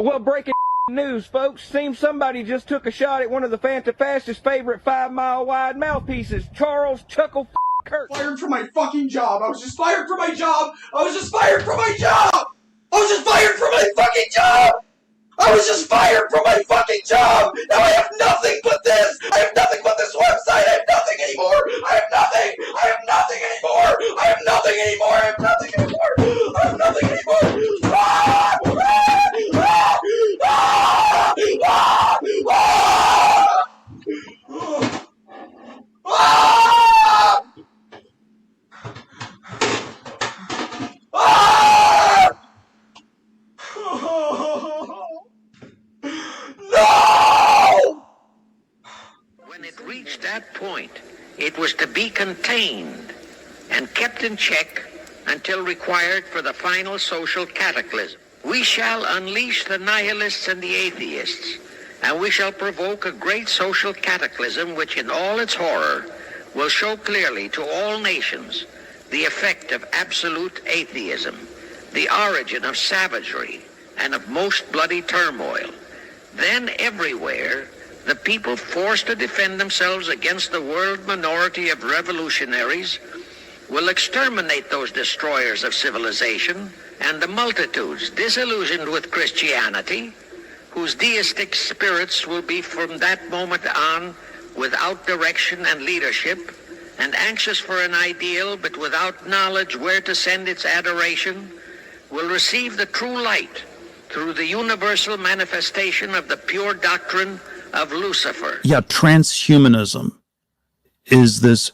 Well, breaking news, folks. Seems somebody just took a shot at one of the Fantafast's favorite 5-mile-wide mouthpieces, Charles Chuckle Kirk. Fired from my fucking job. I was just fired from my job. I was just fired from my job. I was just fired from my fucking job. I was just fired from my fucking job. Now I have nothing but this. I have nothing but this website. I have nothing anymore. I have nothing. I have nothing anymore. I have nothing anymore. I have nothing anymore. I have nothing anymore. Ah! Ah! Ah! Ah! Ah! Ah! Ah! No! When it reached that point, it was to be contained and kept in check until required for the final social cataclysm. We shall unleash the nihilists and the atheists, and we shall provoke a great social cataclysm which in all its horror will show clearly to all nations the effect of absolute atheism, the origin of savagery and of most bloody turmoil. Then everywhere, the people forced to defend themselves against the world minority of revolutionaries will exterminate those destroyers of civilization and the multitudes disillusioned with Christianity, whose deistic spirits will be from that moment on without direction and leadership, and anxious for an ideal but without knowledge where to send its adoration, will receive the true light through the universal manifestation of the pure doctrine of Lucifer. Yeah, transhumanism is this,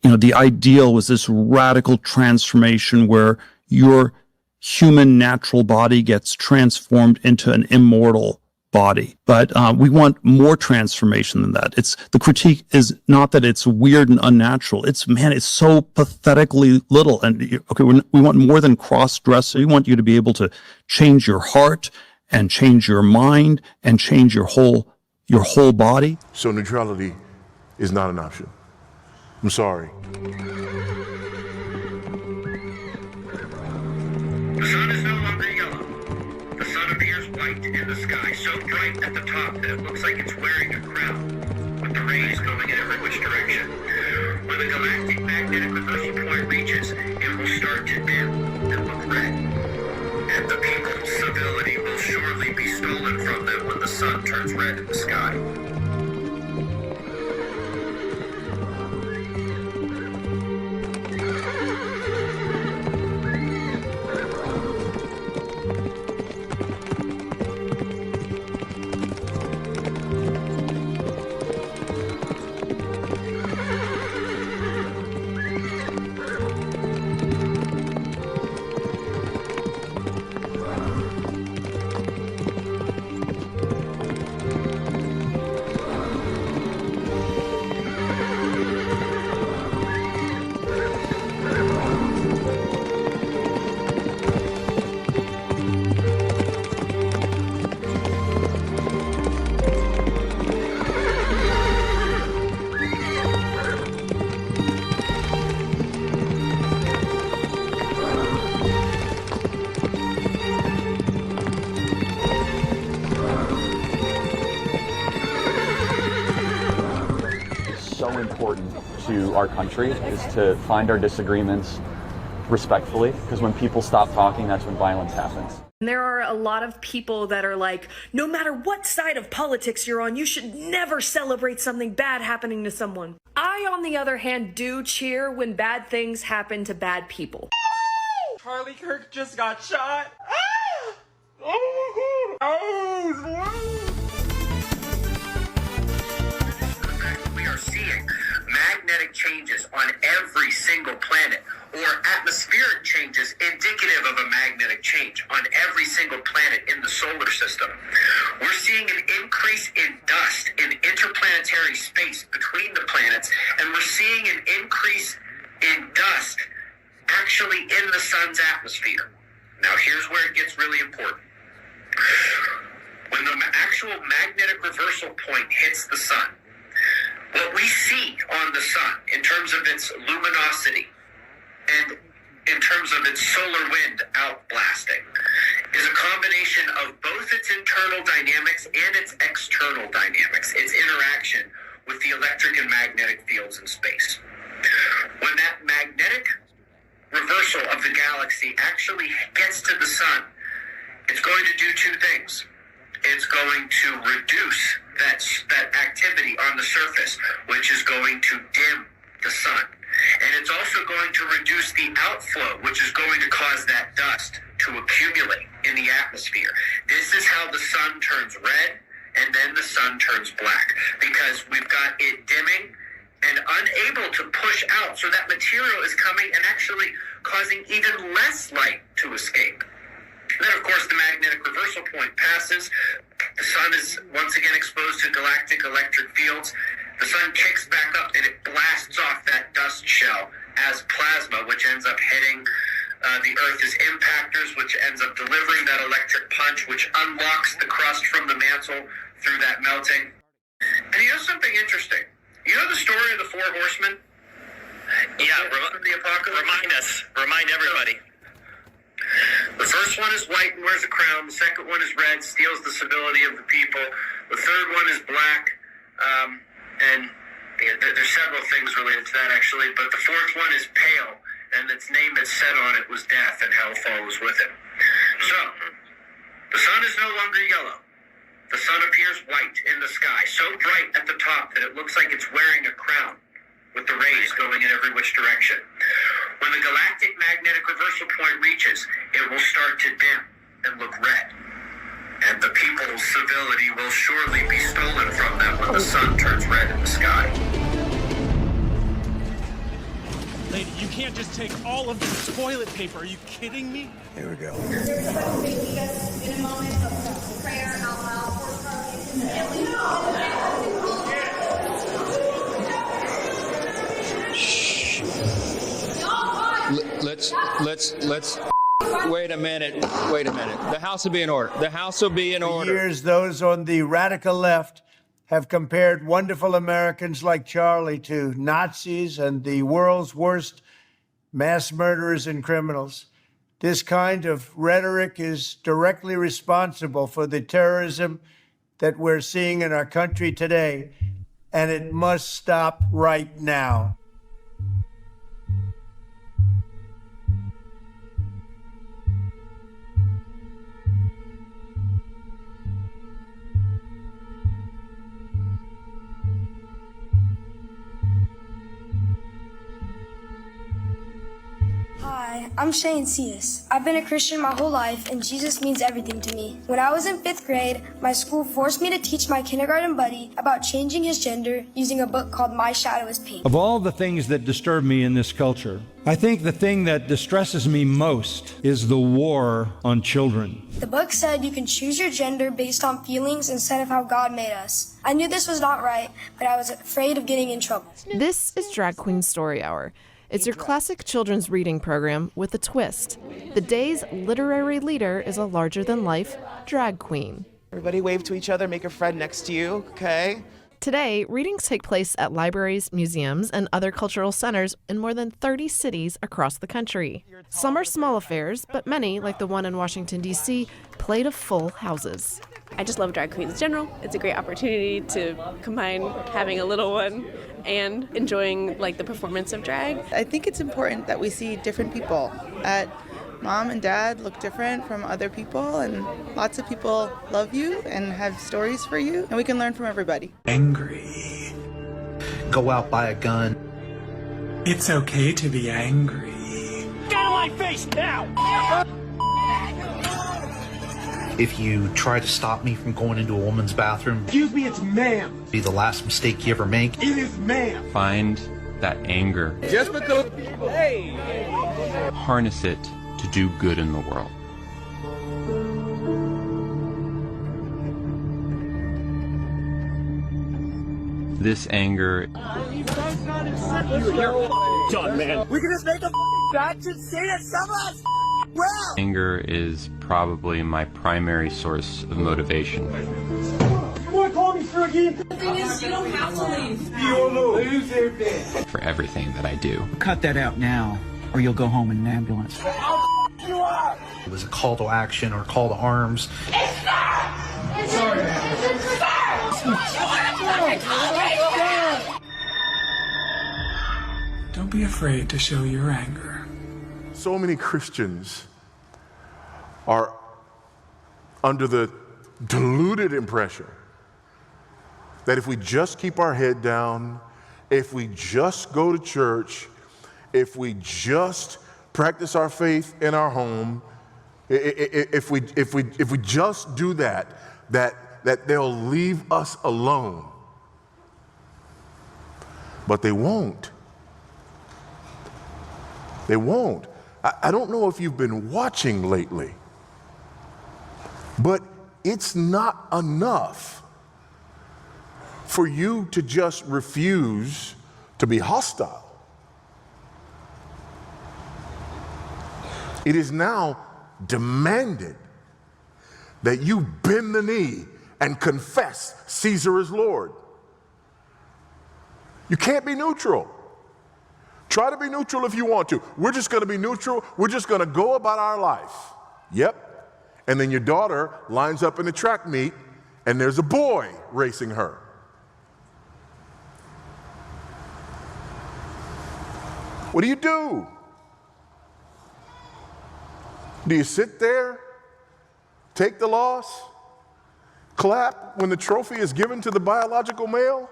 the ideal was this radical transformation where your human natural body gets transformed into an immortal body. But we want more transformation than that. The critique is not that it's weird and unnatural. It's so pathetically little. And okay, we want more than cross-dressing. We want you to be able to change your heart and change your mind and change your whole body. So neutrality is not an option. I'm sorry. The sun is no longer yellow. The sun appears white in the sky, so bright at the top that it looks like it's wearing a crown, with the rays going in every which direction. When the galactic magnetic reversal point reaches, it will start to dim and look red. And the people's civility will surely be stolen from them when the sun turns red in the sky. Important to our country is to find our disagreements respectfully, because when people stop talking, that's when violence happens. There are a lot of people that are like, no matter what side of politics you're on, you should never celebrate something bad happening to someone. I, on the other hand, do cheer when bad things happen to bad people. Charlie Kirk just got shot. Oh, We are seeing magnetic changes on every single planet, or atmospheric changes indicative of a magnetic change on every single planet in the solar system. We're seeing an increase in dust in interplanetary space between the planets, and we're seeing an increase in dust actually in the sun's atmosphere. Now here's where it gets really important. When the actual magnetic reversal point hits the sun, what we see on the sun in terms of its luminosity and in terms of its solar wind outblasting is a combination of both its internal dynamics and its external dynamics, its interaction with the electric and magnetic fields in space. When that magnetic reversal of the galaxy actually gets to the sun, it's going to do two things. It's going to reduce that activity on the surface, which is going to dim the sun. And it's also going to reduce the outflow, which is going to cause that dust to accumulate in the atmosphere. This is how the sun turns red and then the sun turns black, because we've got it dimming and unable to push out. So that material is coming and actually causing even less light to escape. And then, of course, the magnetic reversal point passes. The sun is once again exposed to galactic electric fields. The sun kicks back up and it blasts off that dust shell as plasma, which ends up hitting the Earth as impactors, which ends up delivering that electric punch, which unlocks the crust from the mantle through that melting. And you know something interesting? You know the story of the four horsemen? Yeah, from the apocalypse? Remind everybody. The first one is white and wears a crown. The second one is red, steals the civility of the people. The third one is black, and there's several things related to that, actually. But the fourth one is pale, and its name that's set on it was death, and hell follows with it. So, the sun is no longer yellow. The sun appears white in the sky, so bright at the top that it looks like it's wearing a crown, with the rays going in every which direction. When the galactic magnetic reversal point reaches, it will start to dim and look red. And the people's civility will surely be stolen from them when the sun turns red in the sky. Lady, you can't just take all of this toilet paper. Are you kidding me? Here we go. In a moment of prayer out loud. Let's wait a minute. The House will be in order. For years, those on the radical left have compared wonderful Americans like Charlie to Nazis and the world's worst mass murderers and criminals. This kind of rhetoric is directly responsible for the terrorism that we're seeing in our country today, and it must stop right now. Hi, I'm Shane Cias. I've been a Christian my whole life, and Jesus means everything to me. When I was in 5th grade, my school forced me to teach my kindergarten buddy about changing his gender using a book called My Shadow is Pink. Of all the things that disturb me in this culture, I think the thing that distresses me most is the war on children. The book said you can choose your gender based on feelings instead of how God made us. I knew this was not right, but I was afraid of getting in trouble. This is Drag Queen Story Hour. It's your classic children's reading program with a twist. The day's literary leader is a larger-than-life drag queen. Everybody wave to each other, make a friend next to you, okay? Today, readings take place at libraries, museums, and other cultural centers in more than 30 cities across the country. Some are small affairs, but many, like the one in Washington, D.C., play to full houses. I just love drag queens in general. It's a great opportunity to combine having a little one and enjoying the performance of drag. I think it's important that we see different people. Mom and dad look different from other people, and lots of people love you and have stories for you, and we can learn from everybody. Angry. Go out, buy a gun. It's okay to be angry. Get out of my face now! If you try to stop me from going into a woman's bathroom, Excuse me, it's ma'am. be the last mistake you ever make. It is ma'am. Find that anger. Just with those people. Hey! Harness it to do good in the world. This anger. You're done, man. We can just make a batch and say it. Some of us well. Anger is probably my primary source of motivation. You want to call me through again? The thing is, you don't have to leave. You don't lose everything. For everything that I do. Cut that out now, or you'll go home in an ambulance. I'll you up. It was a call to action or call to arms. Don't be afraid to show your anger. So many Christians are under the deluded impression that if we just keep our head down, if we just go to church, if we just practice our faith in our home, if we just do that they'll leave us alone. But they won't. They won't. I don't know if you've been watching lately, but it's not enough for you to just refuse to be hostile. It is now demanded that you bend the knee and confess Caesar is Lord. You can't be neutral. Try to be neutral if you want to. We're just going to be neutral. We're just going to go about our life. Yep. And then your daughter lines up in a track meet and there's a boy racing her. What do? Do you sit there, take the loss, clap when the trophy is given to the biological male?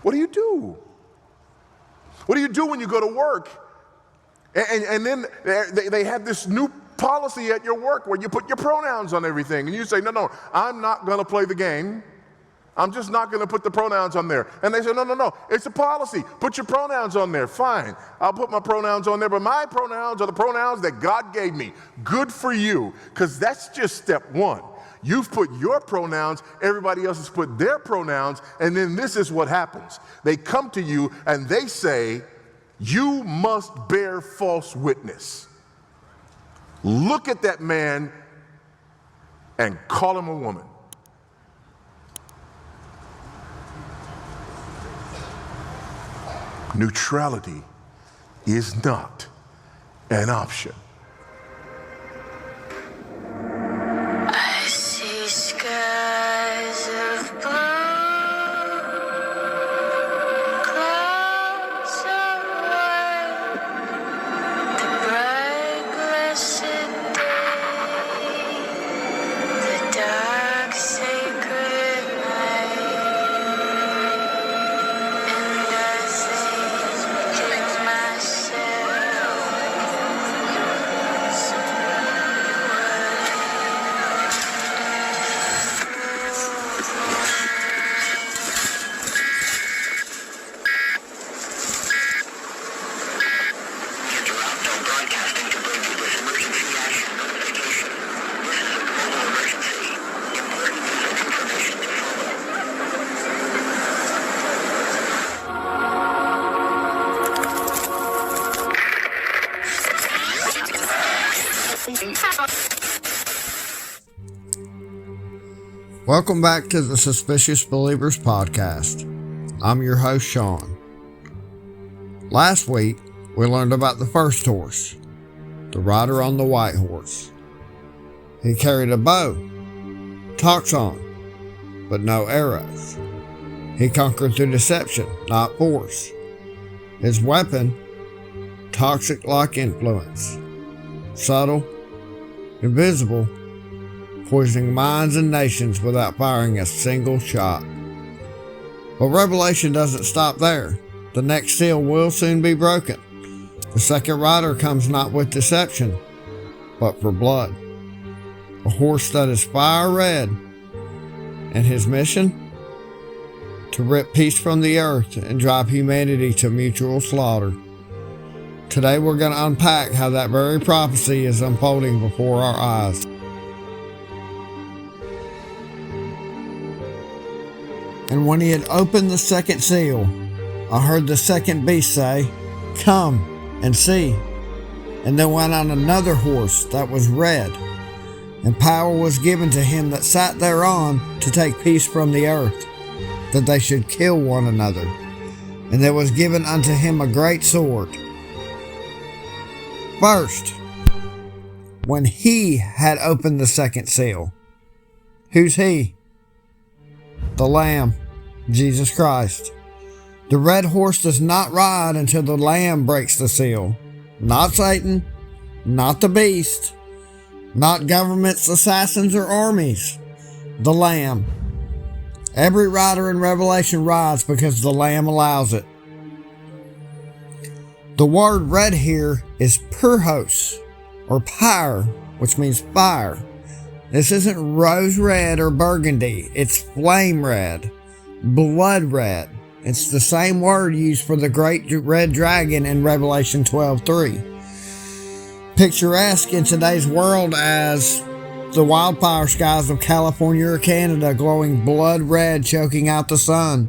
What do you do? What do you do when you go to work and then they have this new policy at your work where you put your pronouns on everything and you say, no, I'm not going to play the game. I'm just not going to put the pronouns on there. And they say, no, it's a policy. Put your pronouns on there. Fine. I'll put my pronouns on there, but my pronouns are the pronouns that God gave me. Good for you, because that's just step one. You've put your pronouns, everybody else has put their pronouns, and then this is what happens. They come to you and they say, you must bear false witness. Look at that man and call him a woman. Neutrality is not an option. I see skies of blue, clouds of white, the bright blessed day, the dark sacred night, and as Welcome back to the Suspicious Believers podcast. I'm your host, Sean. Last week, we learned about the first horse, the rider on the white horse. He carried a bow, toxon, but no arrows. He conquered through deception, not force. His weapon, toxic-like influence, subtle, invisible, poisoning minds and nations without firing a single shot. But Revelation doesn't stop there. The next seal will soon be broken. The second rider comes not with deception, but for blood. A horse that is fire red, and his mission? To rip peace from the earth and drive humanity to mutual slaughter. Today we're going to unpack how that very prophecy is unfolding before our eyes. And when he had opened the second seal, I heard the second beast say, "Come and see." And there went on another horse that was red, and power was given to him that sat thereon to take peace from the earth, that they should kill one another. And there was given unto him a great sword. First, when he had opened the second seal. Who's he? The Lamb, Jesus Christ. The red horse does not ride until the Lamb breaks the seal. Not Satan, not the beast, not governments, assassins, or armies. The Lamb. Every rider in Revelation rides because the Lamb allows it. The word red here is pyrrhos, or pyre, which means fire. This isn't rose red or burgundy. It's flame red, blood red. It's the same word used for the great red dragon in Revelation 12:3. Picturesque in today's world as the wildfire skies of California or Canada glowing blood red, choking out the sun,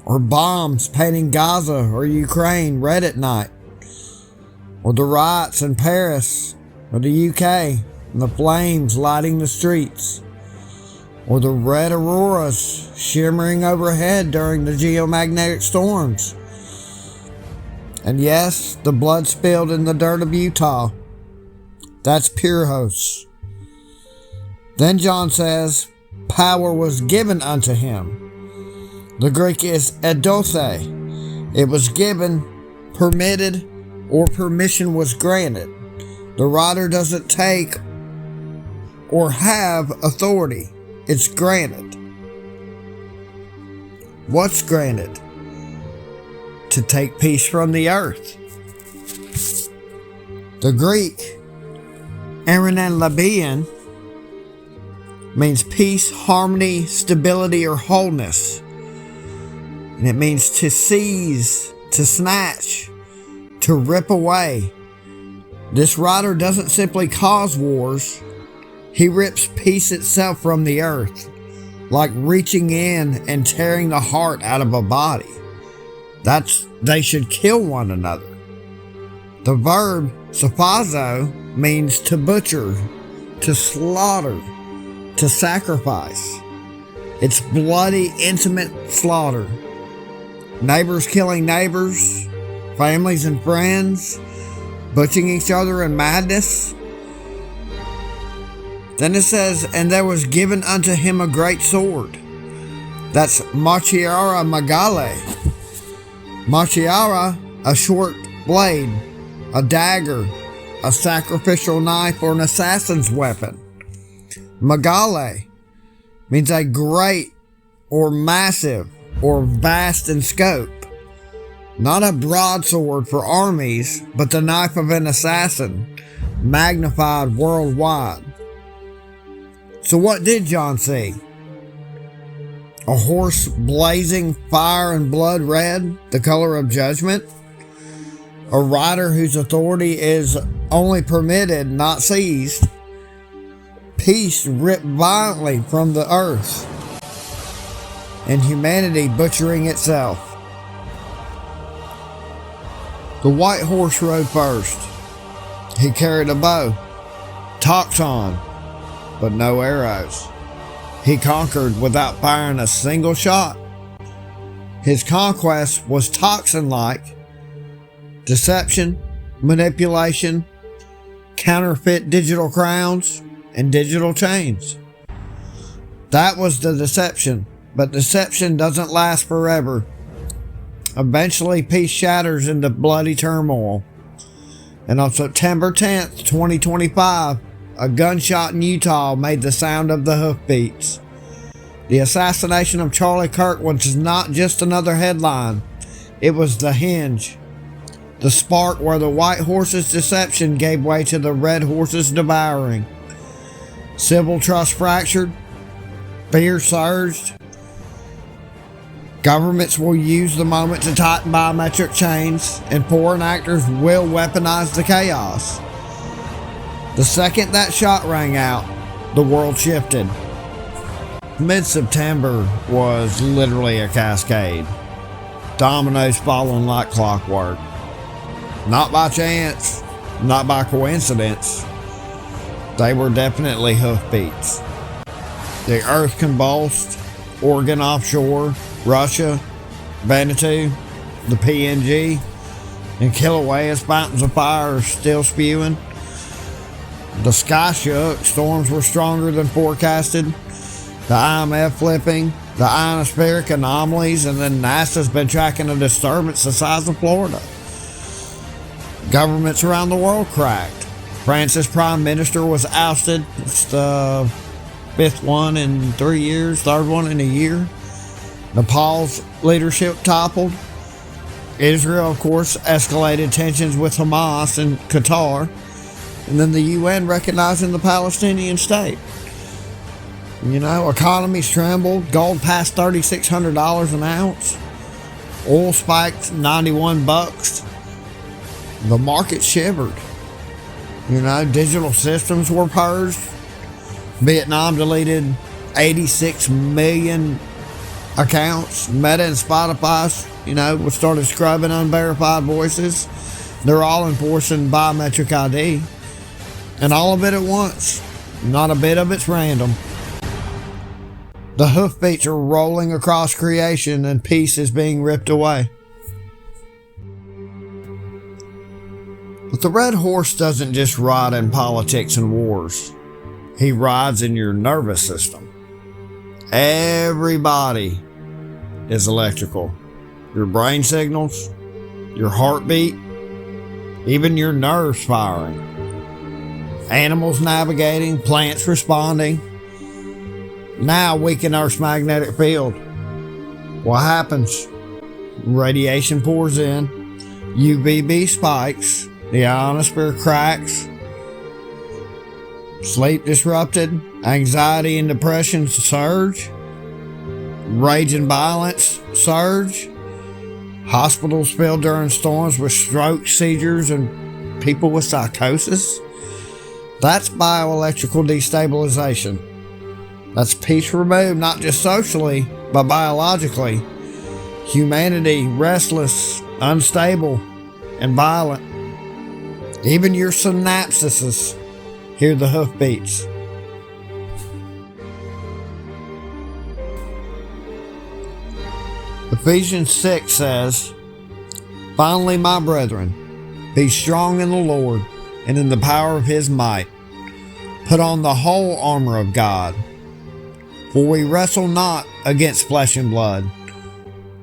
or bombs painting Gaza or Ukraine red at night, or the riots in Paris or the UK and the flames lighting the streets, or the red auroras shimmering overhead during the geomagnetic storms. And yes, the blood spilled in the dirt of Utah. That's pyrrhos. Then John says, power was given unto him. The Greek is edothe. It was given, permitted, or permission was granted. The writer doesn't take or have authority. It's granted. What's granted? To take peace from the earth. The Greek, Aaron means peace, harmony, stability, or wholeness. And it means to seize, to snatch, to rip away. This writer doesn't simply cause wars. He rips peace itself from the earth, like reaching in and tearing the heart out of a body. They should kill one another. The verb saphazo means to butcher, to slaughter, to sacrifice. It's bloody, intimate slaughter. Neighbors killing neighbors, families and friends, butchering each other in madness. Then it says, and there was given unto him a great sword. That's Machiara Magale. Machiara, a short blade, a dagger, a sacrificial knife, or an assassin's weapon. Magale means a great or massive or vast in scope. Not a broadsword for armies, but the knife of an assassin, magnified worldwide. So what did John see? A horse blazing fire and blood red, the color of judgment? A rider whose authority is only permitted, not seized? Peace ripped violently from the earth, and humanity butchering itself. The white horse rode first. He carried a bow, toxon, but no arrows. He conquered without firing a single shot. His conquest was toxin-like: deception, manipulation, counterfeit digital crowns, and digital chains. That was the deception, but deception doesn't last forever. Eventually, peace shatters into bloody turmoil. And on September 10th, 2025, a gunshot in Utah made the sound of the hoofbeats. The assassination of Charlie Kirk was not just another headline. It was the hinge, the spark where the white horse's deception gave way to the red horse's devouring. Civil trust fractured, fear surged. Governments will use the moment to tighten biometric chains, and foreign actors will weaponize the chaos. The second that shot rang out, the world shifted. Mid-September was literally a cascade. Dominoes falling like clockwork. Not by chance, not by coincidence. They were definitely hoofbeats. The earth convulsed, Oregon offshore, Russia, Vanuatu, the PNG, and Kilauea as fountains of fire are still spewing. The sky shook, storms were stronger than forecasted, the IMF flipping, the ionospheric anomalies, and then NASA's been tracking a disturbance the size of Florida. Governments around the world cracked. France's prime minister was ousted. It's the 5th one in 3 years, 3rd one in a year. Nepal's leadership toppled. Israel, of course, escalated tensions with Hamas and Qatar. And then the UN recognizing the Palestinian state. You know, economies trembled. Gold passed $3,600 an ounce. Oil spiked $91. The market shivered. You know, digital systems were purged. Vietnam deleted 86 million accounts. Meta and Spotify, you know, started scrubbing unverified voices. They're all enforcing biometric ID. And all of it at once. Not a bit of it's random. The hoofbeats are rolling across creation and peace is being ripped away. But the red horse doesn't just ride in politics and wars. He rides in your nervous system. Everybody is electrical. Your brain signals, your heartbeat, even your nerves firing. Animals navigating, plants responding. Now weaken Earth's magnetic field. What happens? Radiation pours in, UVB spikes, the ionosphere cracks, sleep disrupted, anxiety and depression surge, rage and violence surge, hospitals filled during storms with stroke, seizures, and people with psychosis. That's bioelectrical destabilization. That's peace removed, not just socially, but biologically. Humanity restless, unstable, and violent. Even your synapses hear the hoofbeats. Ephesians 6 says, "Finally, my brethren, be strong in the Lord and in the power of his might. Put on the whole armor of God. For we wrestle not against flesh and blood,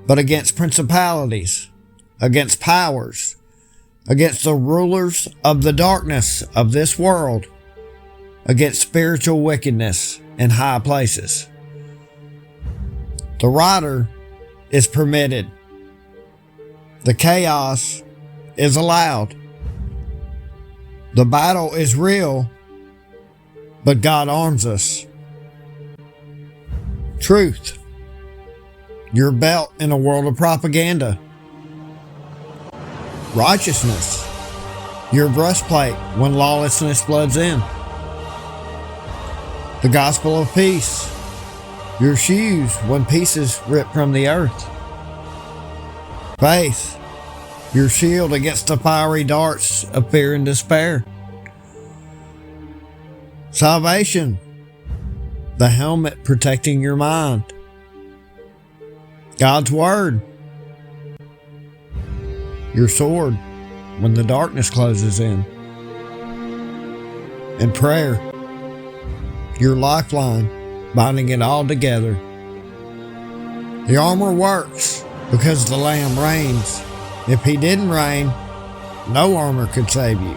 but against principalities, against powers, against the rulers of the darkness of this world, against spiritual wickedness in high places." The rider is permitted. The chaos is allowed. The battle is real, but God arms us. Truth. Your belt in a world of propaganda. Righteousness. Your breastplate when lawlessness floods in. The gospel of peace. Your shoes when peace is ripped from the earth. Faith. Your shield against the fiery darts of fear and despair. Salvation. The helmet protecting your mind. God's word. Your sword when the darkness closes in. And prayer. Your lifeline, binding it all together. The armor works because the Lamb reigns. If he didn't reign, no armor could save you.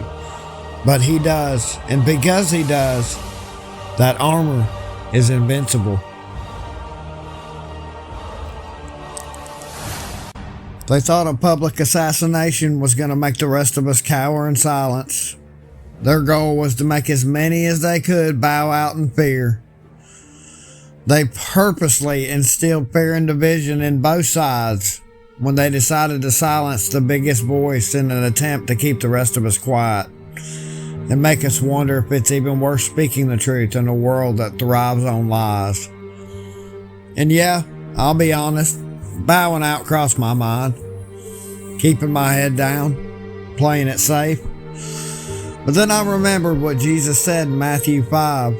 But he does, and because he does, that armor is invincible. They thought a public assassination was going to make the rest of us cower in silence. Their goal was to make as many as they could bow out in fear. They purposely instilled fear and division in both sides when they decided to silence the biggest voice in an attempt to keep the rest of us quiet and make us wonder if it's even worth speaking the truth in a world that thrives on lies. And yeah, I'll be honest, bowing out crossed my mind, keeping my head down, playing it safe. But then I remembered what Jesus said in Matthew 5.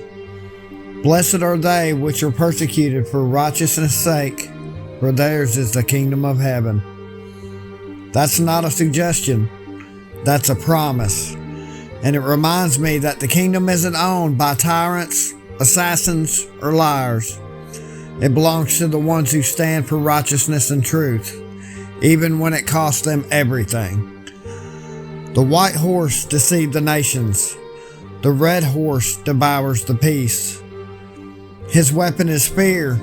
"Blessed are they which are persecuted for righteousness' sake, for theirs is the kingdom of heaven." That's not a suggestion. That's a promise. And it reminds me that the kingdom isn't owned by tyrants, assassins, or liars. It belongs to the ones who stand for righteousness and truth, even when it costs them everything. The white horse deceived the nations. The red horse devours the peace. His weapon is fear.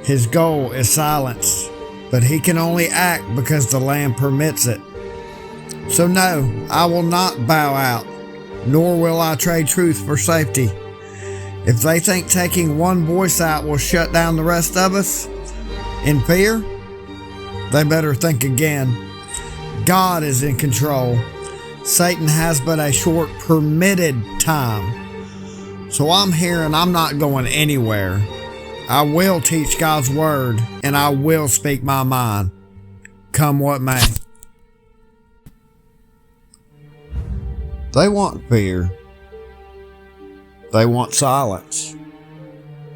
His goal is silence. But he can only act because the Lamb permits it. So no, I will not bow out, nor will I trade truth for safety. If they think taking one voice out will shut down the rest of us in fear, they better think again. God is in control. Satan has but a short permitted time. So I'm here and I'm not going anywhere. I will teach God's word and I will speak my mind, come what may. They want fear. They want silence.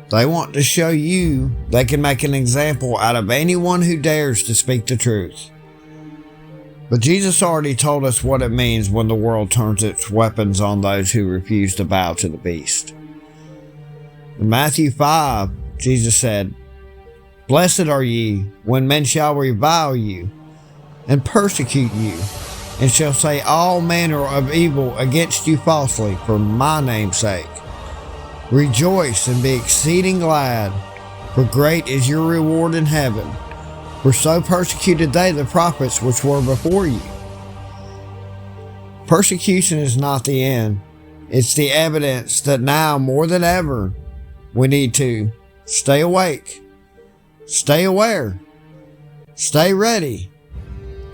They want to show you they can make an example out of anyone who dares to speak the truth. But Jesus already told us what it means when the world turns its weapons on those who refuse to bow to the beast. In Matthew 5, Jesus said, "Blessed are ye when men shall revile you and persecute you, and shall say all manner of evil against you falsely for my name's sake. Rejoice and be exceeding glad, for great is your reward in heaven. For so persecuted they the prophets which were before you." Persecution is not the end. It's the evidence that now more than ever, we need to stay awake, stay aware, stay ready,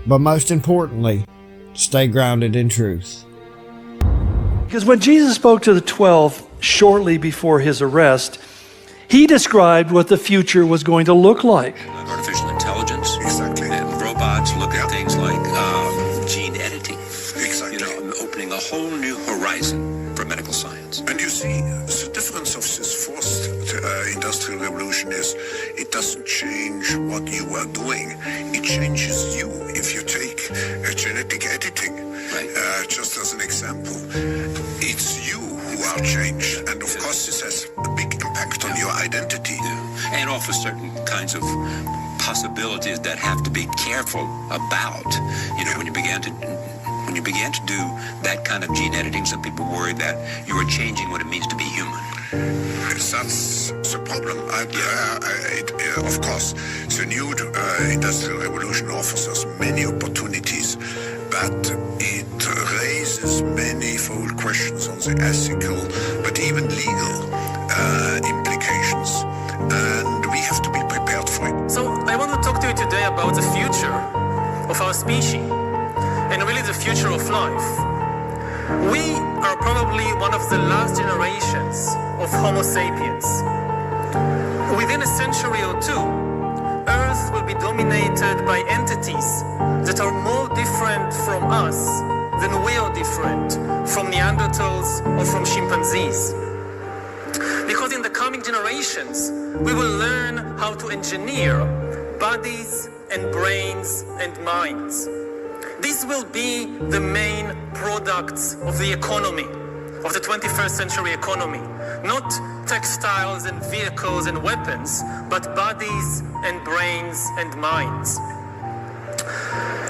but most importantly, stay grounded in truth. Because when Jesus spoke to the 12 shortly before his arrest, he described what the future was going to look like. Artificial intelligence, exactly, and robots look at things like gene editing, exactly, opening a whole new horizon for medical science. And you see, the difference of this fourth industrial revolution is it doesn't change what you are doing, it changes you. If you take genetic editing, just as an example, it's you who are changed, and of course this has a big impact on your identity. And offer certain kinds of possibilities that have to be careful about. When you began to do that kind of gene editing, some people worry that you are changing what it means to be human. That's the problem. Of course, the new industrial revolution offers us many opportunities, but it raises manifold questions on the ethical, but even legal implications, and we have to be prepared for it. So I want to talk to you today about the future of our species, and really the future of life. We are probably one of the last generations of Homo sapiens. Within a century or two, Earth will be dominated by entities that are more different from us than we are different from Neanderthals or from chimpanzees. Because in the coming generations, we will learn how to engineer bodies and brains and minds. These will be the main products of the economy, of the 21st century economy. Not textiles and vehicles and weapons, but bodies and brains and minds.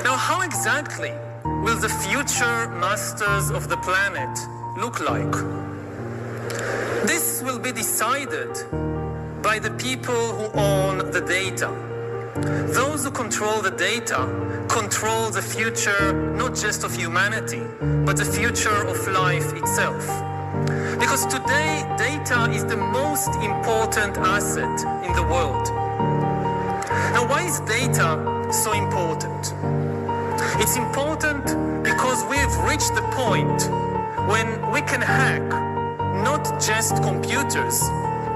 Now, how exactly will the future masters of the planet look like? This will be decided by the people who own the data. Those who control the data control the future not just of humanity, but the future of life itself. Because today, data is the most important asset in the world. Now, why is data so important? It's important because we've reached the point when we can hack not just computers,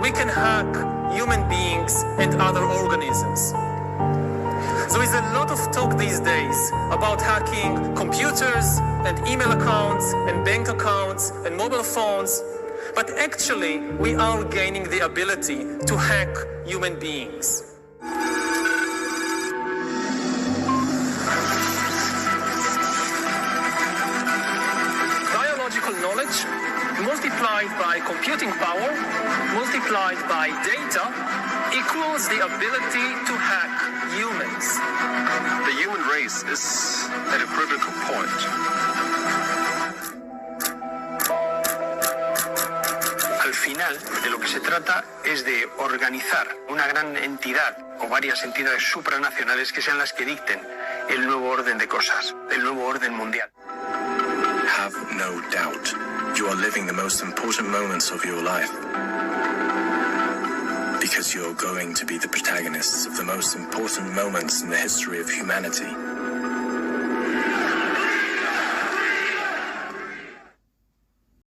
we can hack human beings and other organisms. There is a lot of talk these days about hacking computers and email accounts and bank accounts and mobile phones, but actually we are gaining the ability to hack human beings. Biological multiplied by computing power, multiplied by data, equals the ability to hack humans. The human race is at a critical point. Al final, de lo que se trata es de organizar una gran entidad o varias entidades supranacionales que sean las que dicten el nuevo orden de cosas, el nuevo orden mundial. Have no doubt, you are living the most important moments of your life. Because you're going to be the protagonists of the most important moments in the history of humanity.